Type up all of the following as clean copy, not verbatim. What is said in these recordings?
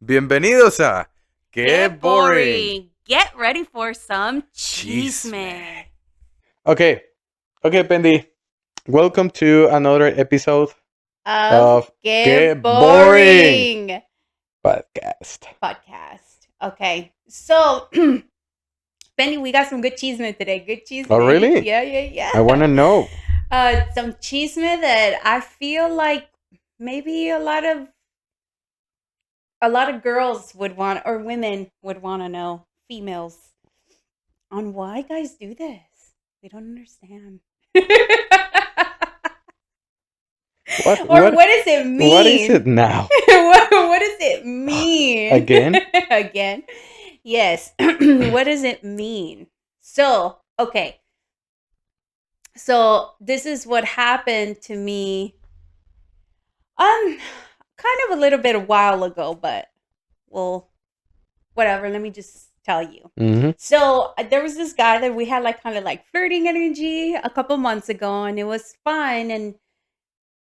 Bienvenidos a Qué Boring Get ready for some Chisme. chisme. Okay, Pendi. Welcome to another episode Of Qué Get Boring Boring podcast. podcast. Okay, so Benny, we got some good chisme today. Good chisme. Oh, really? Yeah. I want to know. Some chisme that I feel like maybe a lot of girls would want, or women would want to know, females, on why guys do this. We don't understand. What? Or what does it mean? What is it now? what does it mean? Again? Again? Yes. What does it mean? So, okay. So, this is what happened to me kind of a little bit a while ago, but well, whatever, let me just tell you. Mm-hmm. So, there was this guy that we had like kind of like flirting energy a couple months ago, and it was fun,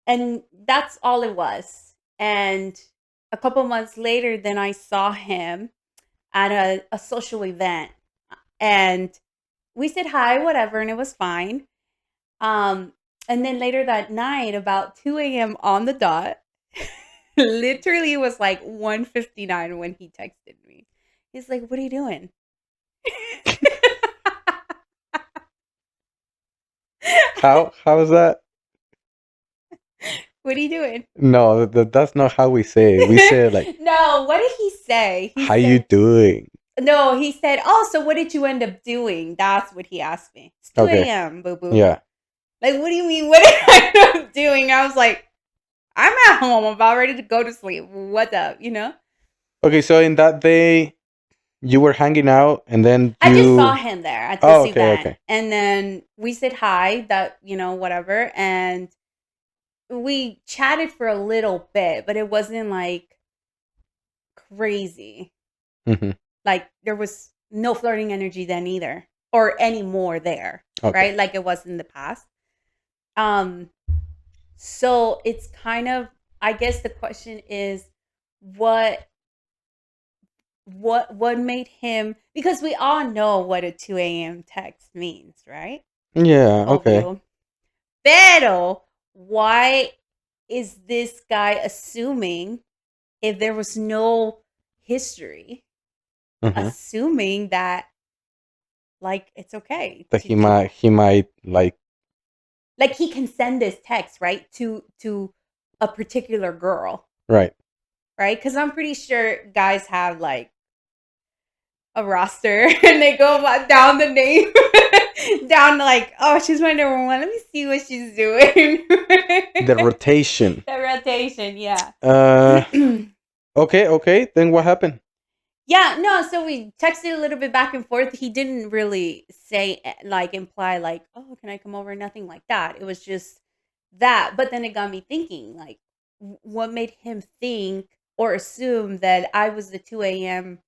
and that's all it was. And a couple months later, then I saw him at a social event, and we said hi, whatever, and it was fine. And then later that night, about 2 a.m. on the dot, literally it was like 1:59 when he texted me. He's like, "What are you doing?" How is that? What are you doing? No, that's not how we say it. We say it like, No, what did he say? how you doing? No, he said, "Oh, so what did you end up doing?" That's what he asked me. It's 2 Okay. a.m., boo-boo. Yeah. Like, what do you mean? What did I end up doing? I was like, I'm at home. I'm about ready to go to sleep. What's up, you know? Okay, so in that day, you were hanging out, and then I just saw him there at this event. Okay. And then we said hi, that, whatever. And we chatted for a little bit, but it wasn't like crazy. Mm-hmm. Like, there was no flirting energy then either, or any more there, right? Like it was in the past. So it's kind of, I guess the question is, what made him, because we all know what a 2 a.m. text means, right? Yeah, okay. Obvio. Pero why is this guy assuming, if there was no history, assuming that like it's okay that to he do might like he can send this text, right, to a particular girl, right? Because I'm pretty sure guys have like a roster and they go down the name down like, oh, she's my number one, let me see what she's doing. The rotation. The rotation, yeah. Okay, then what happened? Yeah, no, so we texted a little bit back and forth. He didn't really say, like, imply like, oh, can I come over? Nothing like that. It was just that. But then it got me thinking, like, what made him think or assume that I was the 2 a.m.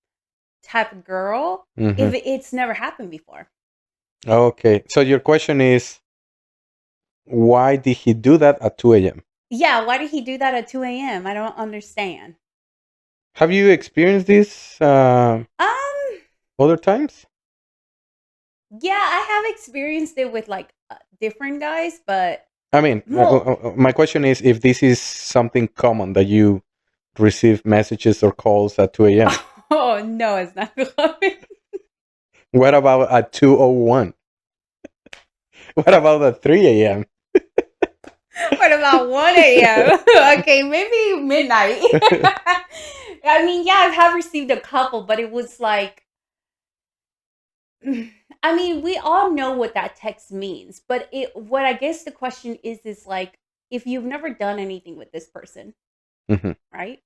type of girl if it's never happened before? Okay, so your question is, why did he do that at 2 a.m.? Yeah, why did he do that at 2 a.m.? I don't understand. Have you experienced this other times? Yeah, I have experienced it with like different guys, but I mean, my question is if this is something common that you receive messages or calls at 2 a.m. Oh, no, it's not common. What about at 2:01? What about at 3 a.m.? What about 1 a.m.? Okay, maybe midnight. I mean, yeah, I have received a couple, but it was like, I mean, we all know what that text means, but what I guess the question is like, if you've never done anything with this person, right?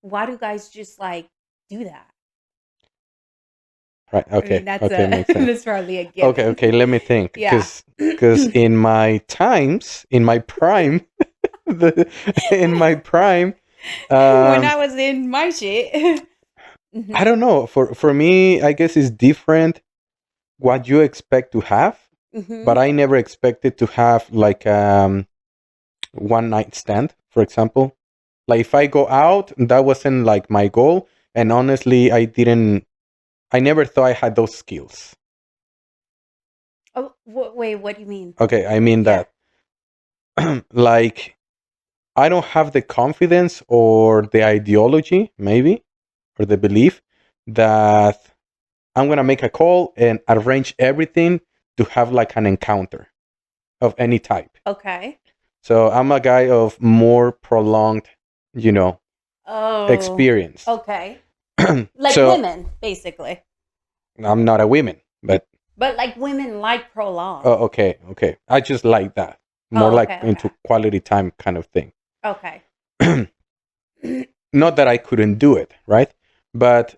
Why do guys just like do that? Right. Okay. I mean, okay. Makes sense. that's probably a given. Okay. Let me think. Yeah. Because in my times, in my prime, in my prime, when I was in my shit, I don't know. For me, I guess it's different what you expect to have, but I never expected to have like one night stand, for example. Like if I go out, that wasn't like my goal. And honestly, I never thought I had those skills. Oh, wait, what do you mean? Okay, I mean Yeah. that like I don't have the confidence or the ideology, maybe, or the belief that I'm gonna make a call and arrange everything to have like an encounter of any type. Okay. So I'm a guy of more prolonged, you know, Oh, experience. okay. Like So women, basically. I'm not a woman, but But like women like prolonged. oh, okay. I just like that. More Oh, like okay, into quality time kind of thing. okay. Not that I couldn't do it, right? But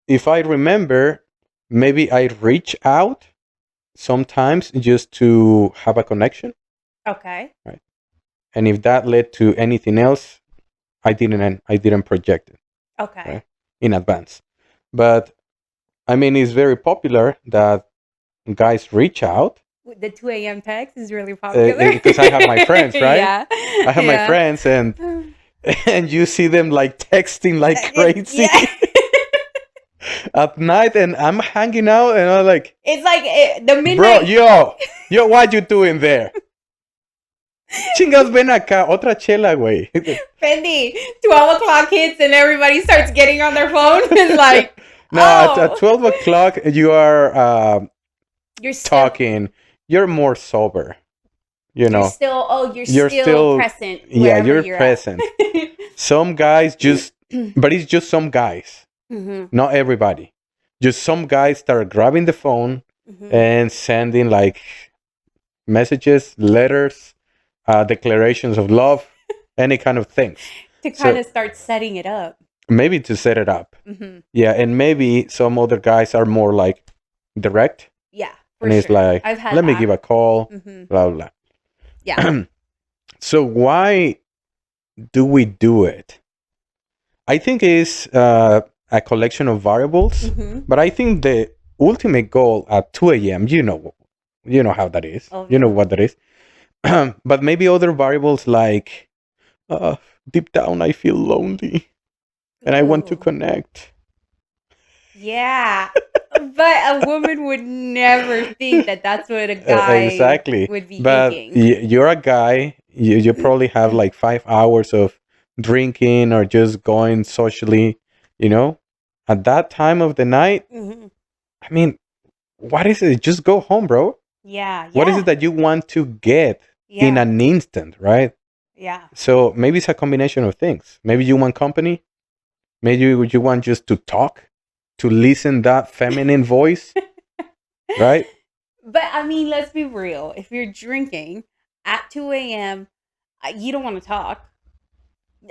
if I remember, maybe I reach out sometimes just to have a connection, Okay. right? And if that led to anything else, I didn't project it, Okay. right, in advance. But I mean, it's very popular that guys reach out The 2 a.m. text is really popular. because I have my friends, right? Yeah. I have my Yeah. friends, and and you see them like texting like crazy Yeah. at night, and I'm hanging out, and I'm like, It's like the bro, midnight. yo, what you doing there? Chingados, ven acá, otra chela, güey. Pendi, 12 o'clock hits and everybody starts getting on their phone and like, No, at oh, 12 o'clock, you are you're still, talking. You're more sober, you know. you're You're still still, present yeah, wherever you're you're at. present. Some guys just, but it's just some guys, Mhm, not everybody. Just some guys start grabbing the phone mhm. and sending like messages, letters, declarations of love, any kind of things. To kind So of start setting it up. maybe to set it up. Mhm. Yeah, and maybe some other guys are more like direct, Yeah, for and it's sure. like, I've had let me that. give a call, Mhm. blah blah. Yeah. So why do we do it? I think it's a collection of variables, Mhm. but I think the ultimate goal at 2 a.m. You know how that is. Oh, You know yeah. what that is. But maybe other variables like deep down I feel lonely and I want to Ooh. connect. Yeah. But a woman would never think that that's what a guy Exactly. would be But thinking. you're a guy. You probably have like 5 hours of drinking or just going socially. You know, at that time of the night. Mhm. I mean, what is it? Just go home, bro. Yeah, What is yeah, it that you want to get in yeah, an instant, right? yeah. So maybe it's a combination of things. Maybe you want company. Maybe you want just to talk, to listen that feminine voice, right? But I mean, let's be real. If you're drinking at 2 a.m., you don't want to talk.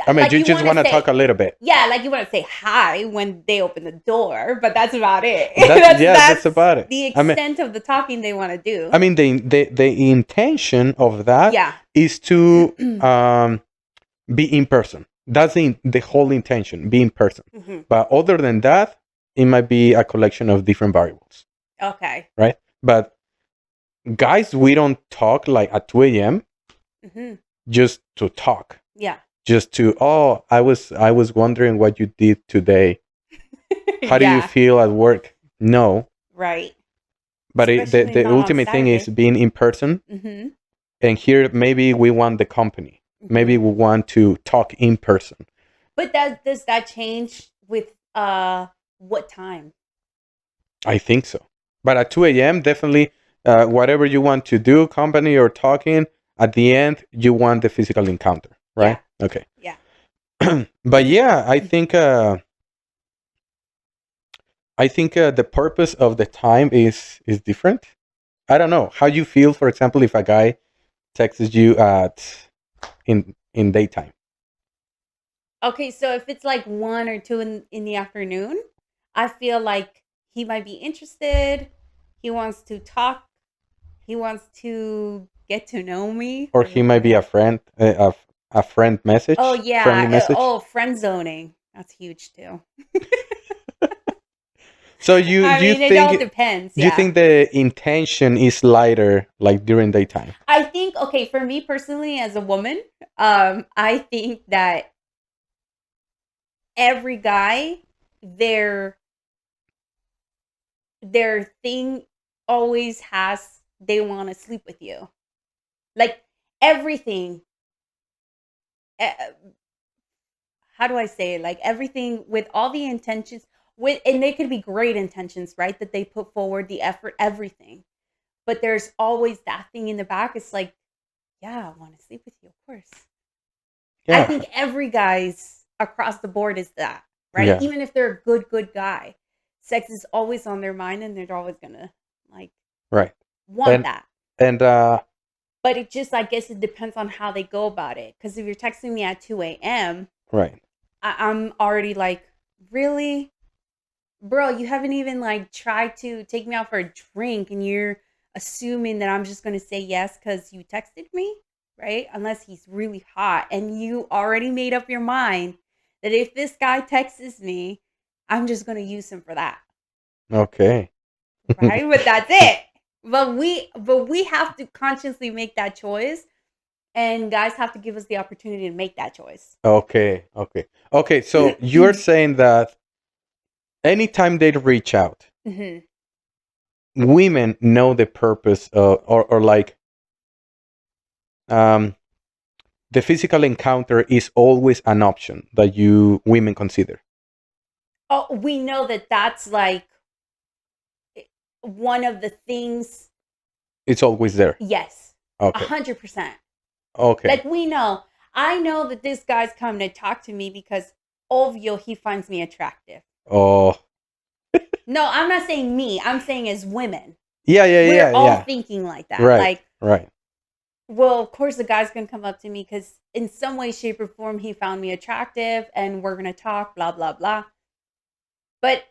I mean, Like you you just want to want to talk say, a little bit. yeah, like you want to say hi when they open the door, but that's about it. That's That's about it. the extent of the talking they want to do. I mean, the intention of that Yeah. is to be in person. That's the whole intention, be in person. Hmm. But other than that, it might be a collection of different variables, Okay. right? But guys, we don't talk like at 2 a.m. Hmm. just to talk, Yeah. just to, oh, I was wondering what you did today. How do you Yeah. feel at work? No, Right. but Especially the not on ultimate thing is Saturday. being in person. Hmm. And here, maybe we want the company. Hmm. Maybe we want to talk in person. But does that change with what time? I think so. But at 2 a.m., definitely, whatever you want to do, company or talking, at the end, you want the physical encounter, Yeah. right? Okay. Yeah. But yeah, I think the purpose of the time is different. I don't know how you feel. For example, if a guy texts you in daytime. Okay, so if it's like 1 or 2 in the afternoon, I feel like he might be interested. He wants to talk. He wants to get to know me. Or he might be a friend, a friend Oh message, friendly yeah. message. Oh, friend zoning. That's huge too. So you I you mean, it think all depends. you Yeah. think the intention is lighter like during daytime? I think okay, for me personally as a woman, I think that every guy, their thing always has they want to sleep with you. Like everything. eh, How do I say it? Like everything with all the intentions with, and they could be great intentions, right? That they put forward, the effort, everything. But there's always that thing in the back. It's like, yeah, I want to sleep with you, of course. I Yeah. think every guy's across the board is that, right? Yeah. Even if they're a good guy, sex is always on their mind and they're always gonna like Right. want And that. and But it just, I guess it depends on how they go about it. Because if you're texting me at 2 a.m., right. I'm already like, really? Bro, you haven't even like tried to take me out for a drink and you're assuming that I'm just going to say yes because you texted me, right? Unless he's really hot and you already made up your mind that if this guy texts me, I'm just going to use him for that, Okay. right? But that's it. But we have to consciously make that choice, and guys have to give us the opportunity to make that choice. Okay. Okay. Okay. So you're saying that anytime they reach out, Hmm. women know the purpose, or like, um, the physical encounter is always an option that you women consider. Oh, we know that that's like one of the things. It's always there. Yes, Okay. 100%. Okay. Like we know, I know that this guy's coming to talk to me because obvio he finds me attractive. Oh. No, I'm not saying me. I'm saying as women, Yeah. Yeah. we're Yeah. all Yeah. thinking like that. Right. Like, Right. well, of course the guy's gonna come up to me because in some way, shape, or form he found me attractive, and we're gonna talk. Blah blah blah. But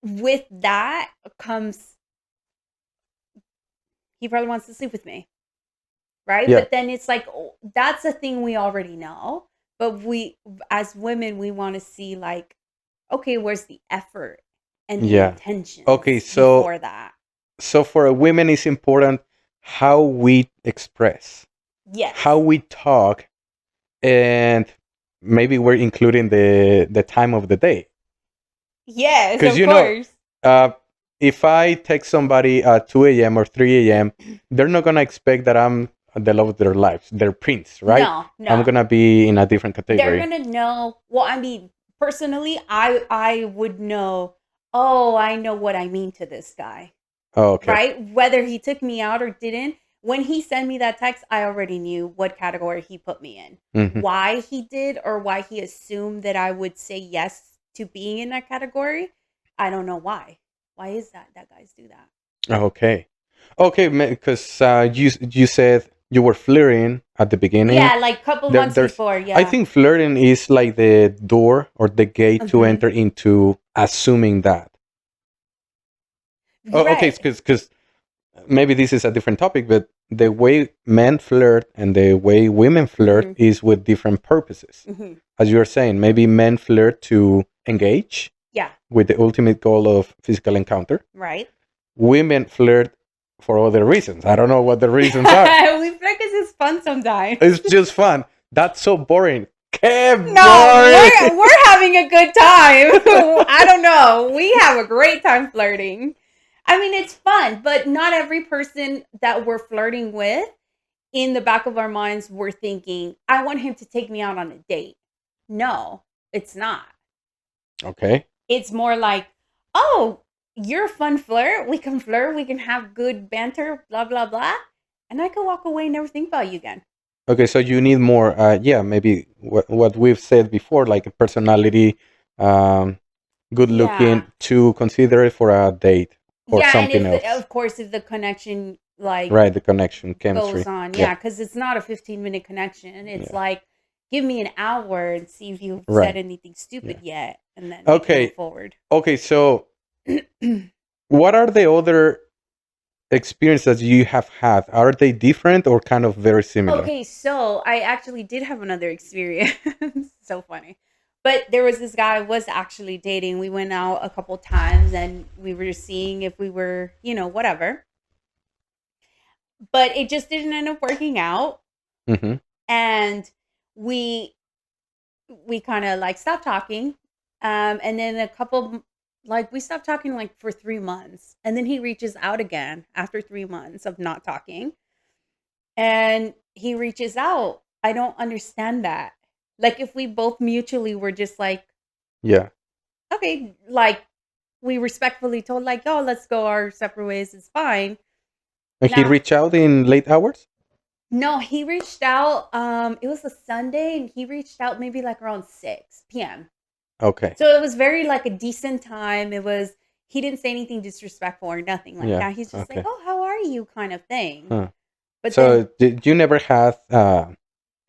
with that comes he probably wants to sleep with me, right? Yeah. But then it's like, oh, that's a thing we already know. But we, as women, we want to see like, okay, where's the effort and the Yeah. Okay. intentions So before that? for a women, it's important how we express, how Yes, we talk, and maybe we're including the time of the day. yes, Because of course. uh, if I text somebody at 2 a.m. or 3 a.m., they're not gonna expect that I'm the love of their lives, their prince, right? No, I'm no, gonna be in a different they're category. gonna know. Well, I mean, personally, I would know. Oh, I know what I mean to this guy, Oh, okay. right? Whether he took me out or didn't, when he sent me that text, I already knew what category he put me in. Hmm. Why he did or why he assumed that I would say yes to being in that category, I don't know why. Why is that? That guys do that. Okay. Okay, because you said you were flirting at the beginning. Yeah, like couple There, months there's before. I Yeah. think flirting is like the door or the gate to Hmm. enter into assuming that. Oh, okay, Right. because maybe this is a different topic, but the way men flirt and the way women flirt Hmm. is with different purposes. Hmm. As you were saying, maybe men flirt to engage Yeah. with the ultimate goal of physical encounter. Right. Women flirt for other reasons. I don't know what the reasons are. We flirt because it's fun sometimes. It's just fun. That's so boring. Que No, boring. we're having a good time. I don't know. We have a great time flirting. I mean, it's fun, but not every person that we're flirting with, in the back of our minds, we're thinking, I want him to take me out on a date. No, it's not. Okay. It's more like, oh, you're a fun flirt. We can have good banter, blah, blah, blah. And I can walk away and never think about you again. Okay, so you need more, yeah, maybe what we've said before, like a personality, um, good Yeah. looking to consider it for a date or Yeah. And something if, else. of course, if the connection like Right, the connection, goes chemistry. on. Yeah, Yeah, because it's not a 15-minute connection. It's yeah, like, give me an hour and see if you've said right. anything Yeah. stupid yet, and then we can move Okay, forward. okay, so what are the other experiences you have had? Are they different or kind of very similar? Okay, so I actually did have another experience. So funny. But there was this guy I was actually dating. We went out a couple times and we were seeing if we were, whatever. But it just didn't end up working out. Mm-hmm. And we we kind of like stopped talking. And then like we stopped talking like for 3 months, and then he reaches out again after 3 months of not talking, and he reaches out. I don't understand that. Like if we both mutually were just like, Yeah. okay, like we respectfully told like, oh, let's go our separate ways. It's fine. And he Now, reached out in late hours? no, he reached out. It was a Sunday, and he reached out maybe like around 6 p.m. Okay. So it was very like a decent time. It was he didn't say anything disrespectful or nothing like Yeah. that. He's just like, Okay. "Oh, how are you?" kind of thing. Huh. But then So did you never had no,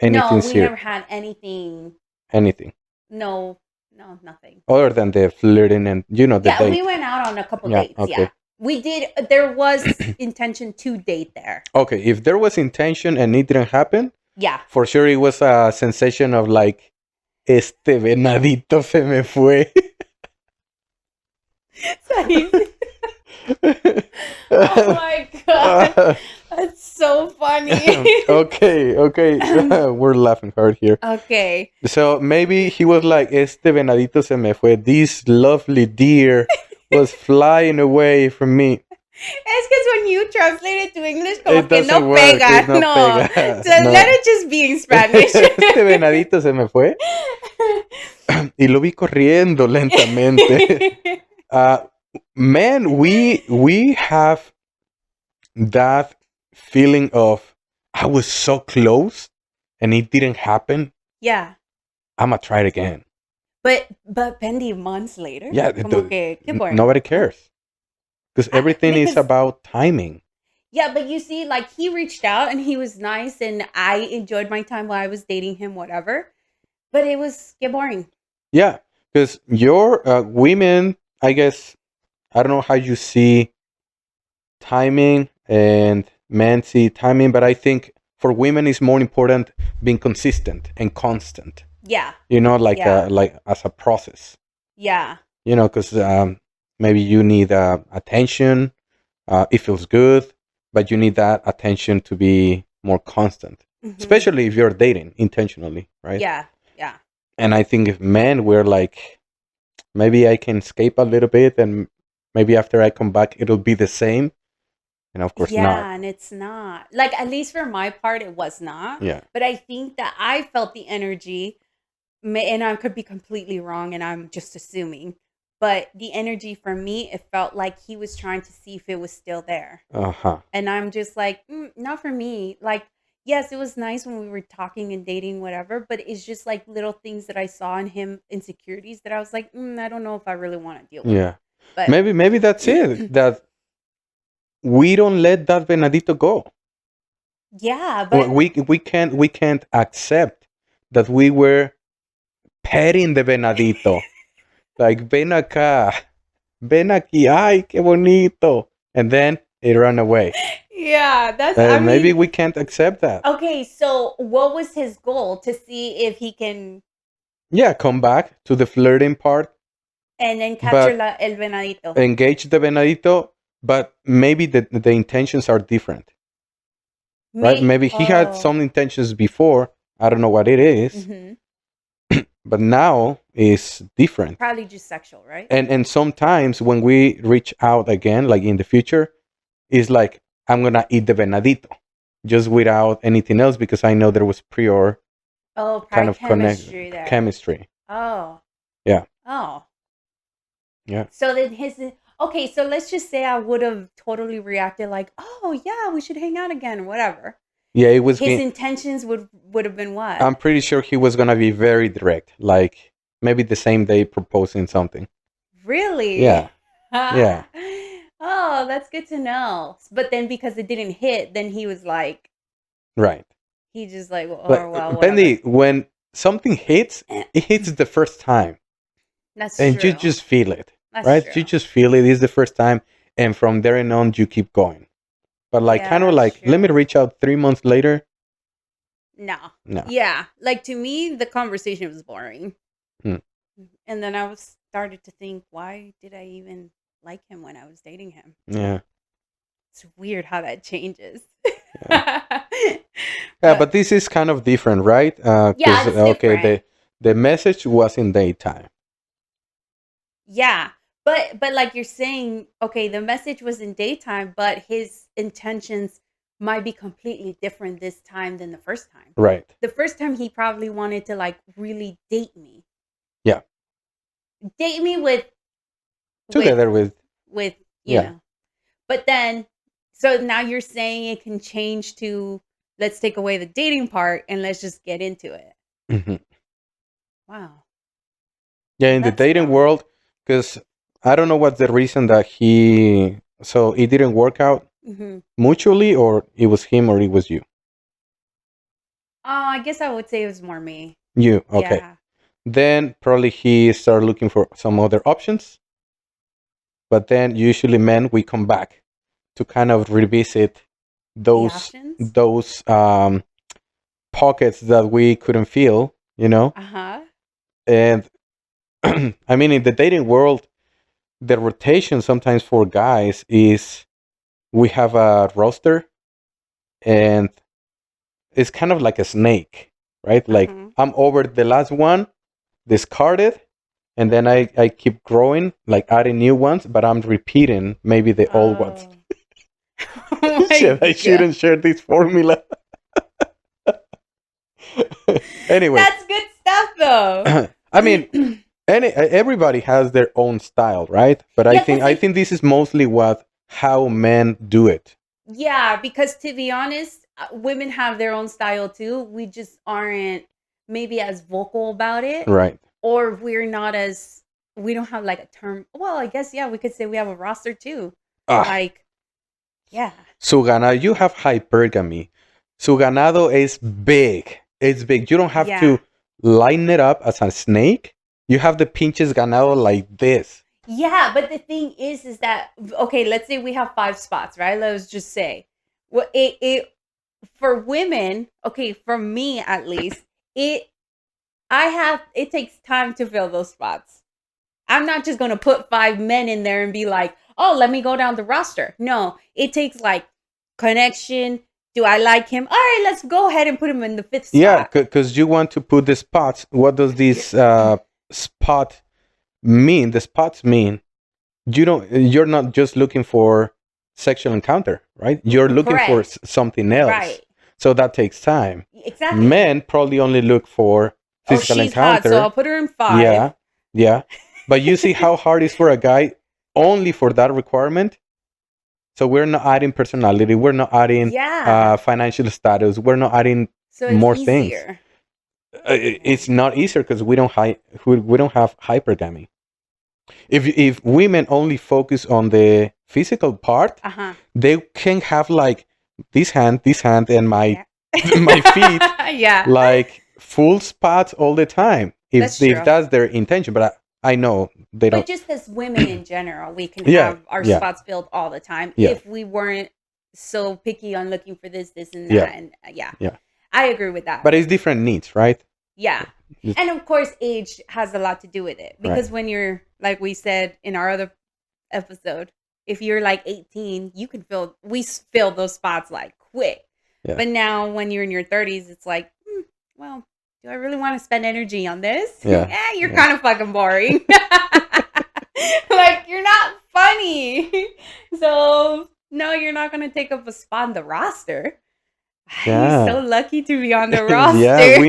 anything we never serious? had anything. Anything No, no, nothing. other than the flirting and the Yeah, we date? went out on a couple Yeah. dates. Yeah, Okay. we did. There was intention to date there. Okay. If there was intention and it didn't happen, Yeah. for sure it was a sensation of like, este venadito se me fue. So oh my god, that's so funny. Okay. We're laughing hard here. Okay. So maybe he was like, este venadito se me fue. This lovely deer was flying away from me. Es que when you translate it to English, como It que doesn't no work. pega. It no No. pega. So No. let it just be in Spanish. Este venadito se me fue. Y lo vi corriendo lentamente. Man, we have that feeling of, I was so close and it didn't happen. Yeah. I'm gonna try it again. But Pendi, months later, Yeah, como que, qué boring. nobody cares. Because everything is because- about timing. Yeah, but you see, like he reached out and he was nice and I enjoyed my time while I was dating him, whatever. But it was get boring. Yeah, because your women, I guess, I don't know how you see timing and men see timing, but I think for women it's more important being consistent and constant. Yeah. Like Yeah. like as a process. Yeah. Because maybe you need attention. It feels good, but you need that attention to be more constant, Mhm. especially if you're dating intentionally, right? Yeah. Yeah. And I think if men, we're like, maybe I can escape a little bit, and maybe after I come back, it'll be the same. And of course, Yeah, not. and it's not. Like, at least for my part, it was not. Yeah. But I think that I felt the energy, and I could be completely wrong, and I'm just assuming. But the energy for me, it felt like he was trying to see if it was still there. Uh-huh. And I'm just like, not for me. Like, yes, it was nice when we were talking and dating, whatever. But it's just like little things that I saw in him, insecurities that I was like, I don't know if I really want to deal with. Yeah. But Maybe that's it. That we don't let that venadito go. yeah, but we can't accept that we were petting the venadito. Like, ven acá, ven aquí, ay, qué bonito. And then it ran away. yeah, that's I Maybe mean, we can't accept that. okay, so what was his goal? To see if he can Yeah, come back to the flirting part, and then capture but el venadito. engage the venadito, but maybe the intentions are different, right? Maybe he had some intentions before. I don't know what it is, but now is different. Probably just sexual, right? And sometimes when we reach out again, like in the future, it's like, I'm gonna eat the venadito, just without anything else, because I know there was prior kind of chemistry there. chemistry. Oh. Yeah. Oh. Yeah. So then okay, so let's just say I would have totally reacted like, oh yeah, we should hang out again, whatever. Yeah, it was his intentions would have been what? I'm pretty sure he was gonna be very direct, like maybe the same day proposing something. Really? Yeah. Yeah. Oh, that's good to know. But then because it didn't hit, then he was like, right. He just like, But well, Pendi, when something hits, it hits the first time. That's and true. You just feel it. That's right? True. You just feel it is the first time, and from there on you keep going. But like Yeah, kind of like, true. let me reach out 3 months later. No. No. Yeah. Like to me, the conversation was boring. Hmm. And then I started to think, why did I even like him when I was dating him? Yeah. It's weird how that changes. Yeah, but this is kind of different, right? Yeah, it's okay, different. the message was in daytime. Yeah. But like you're saying, okay, the message was in daytime, but his intentions might be completely different this time than the first time. Right. The first time he probably wanted to like really date me. Yeah. Date me with Together with, with, you yeah. know. But then so now you're saying it can change to let's take away the dating part and let's just get into it. Hmm. Wow. Yeah, in the That's dating dumb. world, because I don't know what's the reason that he, so it didn't work out Mhm. mutually, or it was him or it was you. I guess I would say it was more me. You, okay. Yeah. Then probably he started looking for some other options, but then usually men, we come back to kind of revisit The those options? those pockets that we couldn't feel, Uh-huh. and I mean, in the dating world, the rotation sometimes for guys is we have a roster, and it's kind of like a snake, right? Like Uh-huh. I'm over the last one, discarded, and then I keep growing, like adding new ones, but I'm repeating maybe the old ones. Oh. Oh my Shit, I god. shouldn't share this formula. Anyway, That's good stuff though. I mean, everybody has their own style, right? But I Yeah, think cuz I think this is mostly what how men do it. yeah, because to be honest, women have their own style too. We just aren't maybe as vocal about it, Right. or we're not as we don't have like a term. Well, I guess yeah, we could say we have a roster too. Ah, Like, yeah. Sugana, you have hypergamy. Suganado is big. It's big. You don't have Yeah. to line it up as a snake. You have the pinches ganado like this. Yeah, but the thing is that okay, let's say we have 5 spots, right? Let's just say. Well, it for women, okay, for me at least, it it takes time to fill those spots. I'm not just going to put 5 men in there and be like, "Oh, let me go down the roster." No, it takes like connection. Do I like him? All right, let's go ahead and put him in the 5th Yeah, spot. because you want to put the spots. What does this spot mean? The spots mean you're not just looking for sexual encounter, right? You're looking for Correct. something else. Right. So that takes time. Exactly. Men probably only look for Oh, physical she's hot, so I'll encounter. put her in 5. Yeah, yeah. But you see how hard it is for a guy only for that requirement. So we're not adding personality. We're not adding Yeah. financial status. We're not adding So it's more things. easier. Yeah. It's not easier because we don't have hypergamy. If women only focus on the physical part, Uh-huh. they can have like this hand, and my Yeah. my feet Yeah. like full spots all the time. That's If true. that's their intention, but I know they But don't. just as women in general, we can Yeah, have our yeah, spots filled all the time yeah, if we weren't so picky on looking for this, and yeah, that. And yeah, yeah. I agree with that. But it's different needs, right? Yeah. It's- And of course, age has a lot to do with it right. because when you're, like we said in our other episode, if you're like 18, you can fill those spots like quick. Yeah. But now when you're in your 30s, it's like, well, do I really want to spend energy on this? Yeah. You're Yeah. kind of fucking boring. Like, you're not funny. So, no, you're not going to take up a spot on the roster. You're so Yeah. lucky to be on the Yeah, roster.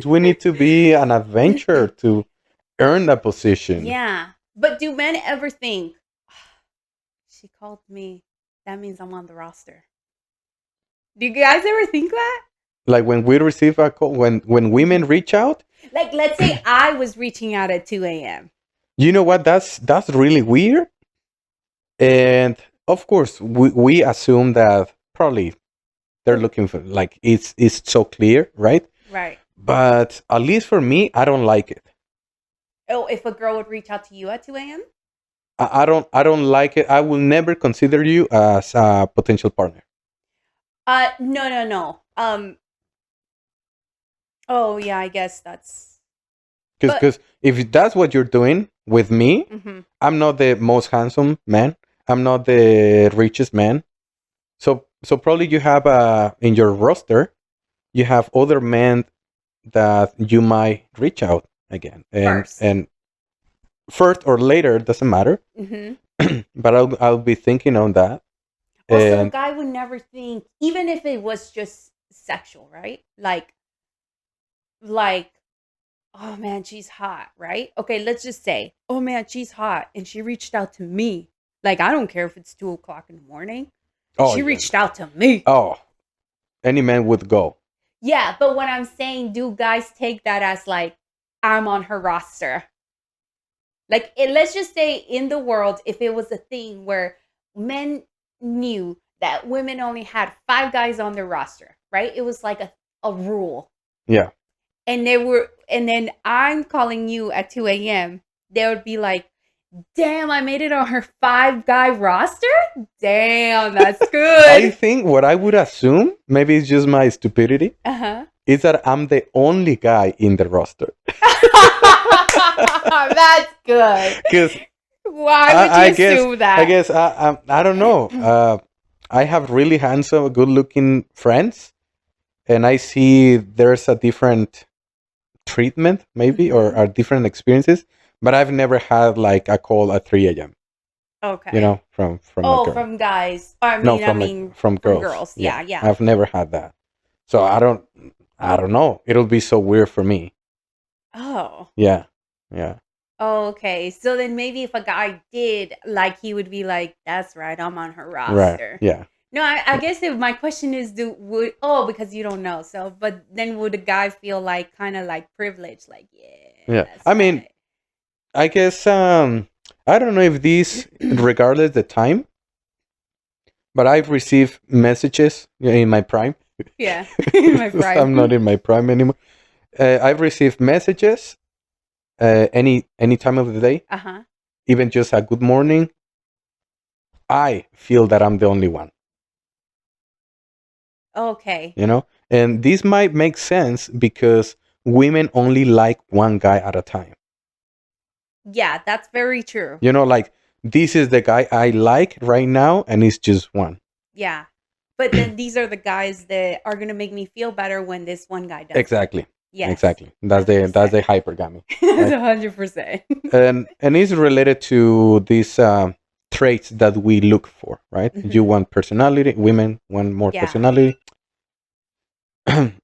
we need to be an adventurer to earn that position. Yeah. But do men ever think, she called me, that means I'm on the roster? Do you guys ever think that? Like when we receive a call, when women reach out, Like, let's say I was reaching out at 2 a.m. you know what? That's really weird. And of course, we assume that probably they're looking for like it's so clear, right? Right. But at least for me, I don't like it. Oh, if a girl would reach out to you at 2 a.m.? I don't like it. I will never consider you as a potential partner. No, no, no. Oh, yeah, I guess that's. But Because if that's what you're doing with me, mhm. I'm not the most handsome man. I'm not the richest man. So probably you have in your roster, you have other men that you might reach out again, First. and first or later, doesn't matter. Hmm. But I'll be thinking on that. Also, a And guy would never think, even if it was just sexual, right? Like, oh man, she's hot, right? Okay, let's just say, oh man, she's hot, and she reached out to me. Like, I don't care if it's 2 o'clock in the morning. oh She yeah, reached out to me. oh, any man would go. Yeah, but what I'm saying, do guys take that as like, I'm on her roster? Like, let's just say in the world, if it was a thing where men knew that women only had 5 guys on their roster, right? It was like a rule. Yeah. And then I'm calling you at 2 a.m. They would be like, damn, I made it on her 5 guy roster? Damn, that's I good. think what I would assume, maybe it's just my stupidity, Uh-huh. is that I'm the only guy in the roster. That's good. Because Why would you I guess assume that? I guess I don't know. I have really handsome, good-looking friends, and I see there's a different treatment, maybe, or Mhm. are different experiences. But I've never had like a call at 3 a.m. Okay. From a Oh, girl. from guys. I No, mean, I mean, from from girls. girls. Yeah, Yeah, yeah. I've never had that. So I don't know. It'll be so weird for me. Oh. Yeah, yeah, Okay. So then maybe if a guy did, like, he would be like, "That's right, I'm on her right. roster." Yeah, No, I guess if my question is, because you don't know. So, but then would a guy feel like kind of like privileged, like, yeah, yeah. that's I mean, right. I guess I don't know if these, regardless the time, but I've received messages in my prime. Yeah, my prime. I'm not in my prime anymore. I've received messages any time of the day, Uh huh. even just a good morning. I feel that I'm the only one, Okay. and this might make sense because women only like one guy at a time. Yeah, that's very true. Like this is the guy I like right now, and it's just one. Yeah. But then these are the guys that are gonna make me feel better when this one guy doesn't. Exactly, Yes. exactly. That's the 100%. hypergamy, That's right? 100%. And it's related to these traits that we look for, right? You Mhm. want personality, women want more Yeah. personality.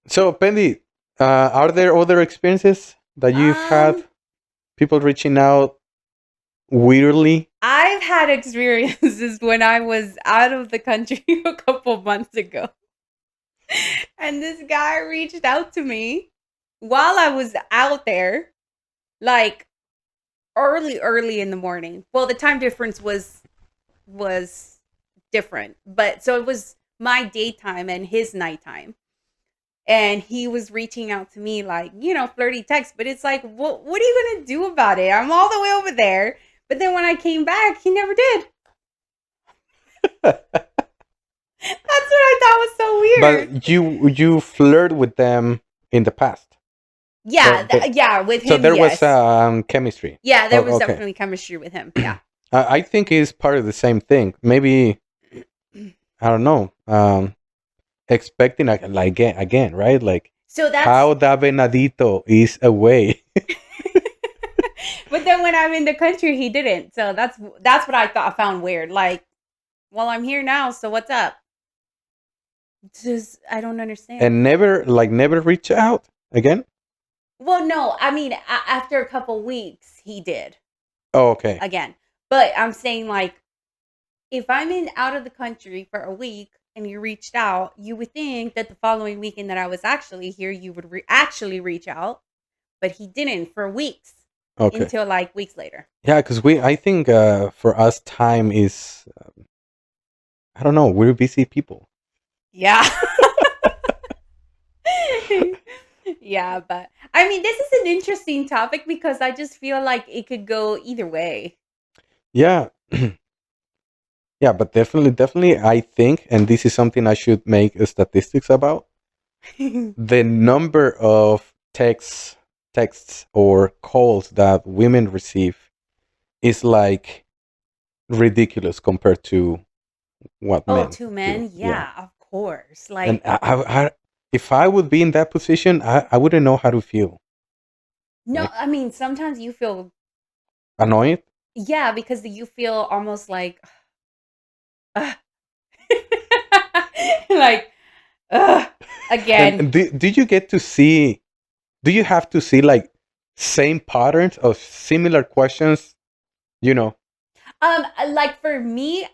So, Pendi, are there other experiences that you've had? Um, People reaching out weirdly? I've had experiences when I was out of the country a couple months ago. And this guy reached out to me while I was out there, like early in the morning. Well, the time difference was different, but so it was my daytime and his nighttime. And he was reaching out to me like, flirty text, but it's like, what are you gonna do about it? I'm all the way over there. But then when I came back, he never did. That's what I thought was so weird. But you flirt with them in the past. Yeah, yeah, with So him, there was yes. chemistry. Yeah, there was Okay. definitely chemistry with him. Yeah. I think it's part of the same thing. Maybe I don't know. Expecting like again, right? Like So that's how that venadito is away. but then when I'm in the country, he didn't. So that's what I found weird. Like, well, I'm here now, so what's up? Just I don't understand. And never reach out again. Well, no, I mean after a couple weeks, he did Oh, okay. again. But I'm saying like if I'm in out of the country for a week and you reached out, you would think that the following weekend that I was actually here, you would actually reach out, but he didn't for weeks Okay. until like weeks later. Yeah, because I think for us time is I don't know, we're busy people. Yeah. Yeah, but I mean, this is an interesting topic because I just feel like it could go either way. Yeah. Yeah, but definitely I think, and this is something I should make statistics about, the number of texts or calls that women receive is like ridiculous compared to what Oh, men two do. men? Yeah. Yeah, of course. And Like, if I would be in that position, I wouldn't know how to feel. no, Right? I mean, sometimes you feel Annoyed? Yeah, because you feel almost like, ugh. Like, ugh, again. And did you get to see, do you have to see like same patterns of similar questions? You know, Like for me,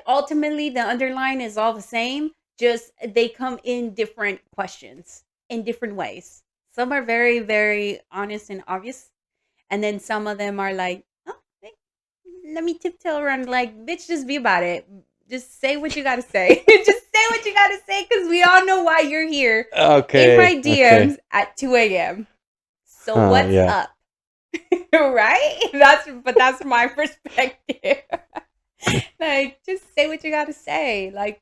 ultimately the underline is all the same, just they come in different questions in different ways. Some are very, very honest and obvious, and then some of them are like, oh, hey, let me tiptoe around, like, bitch, just be about it. Just say what you gotta say. Just say what you gotta say, because we all know why you're here in my okay, okay. DMs at 2 a.m. So what's Yeah. up? Right? That's my perspective. Like, just say what you gotta say. Like,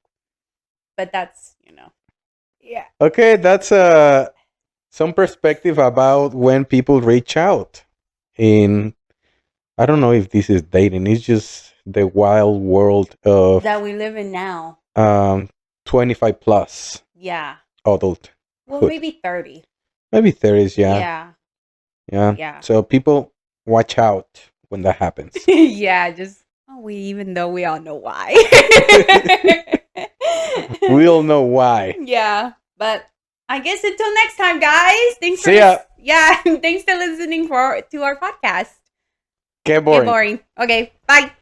but that's, yeah. Okay, that's some perspective about when people reach out in, I don't know if this is dating, it's just the wild world of That we live in now. um 25 plus Yeah. Well, adulthood. maybe 30. Maybe 30s, yeah. Yeah. Yeah. Yeah. So people watch out when that happens. Yeah, just we even though we all know why. We all know why. Yeah, but I guess until next time, guys. Thanks for See ya. yeah, thanks for listening to our podcast. Get Get boring. boring. Okay, bye.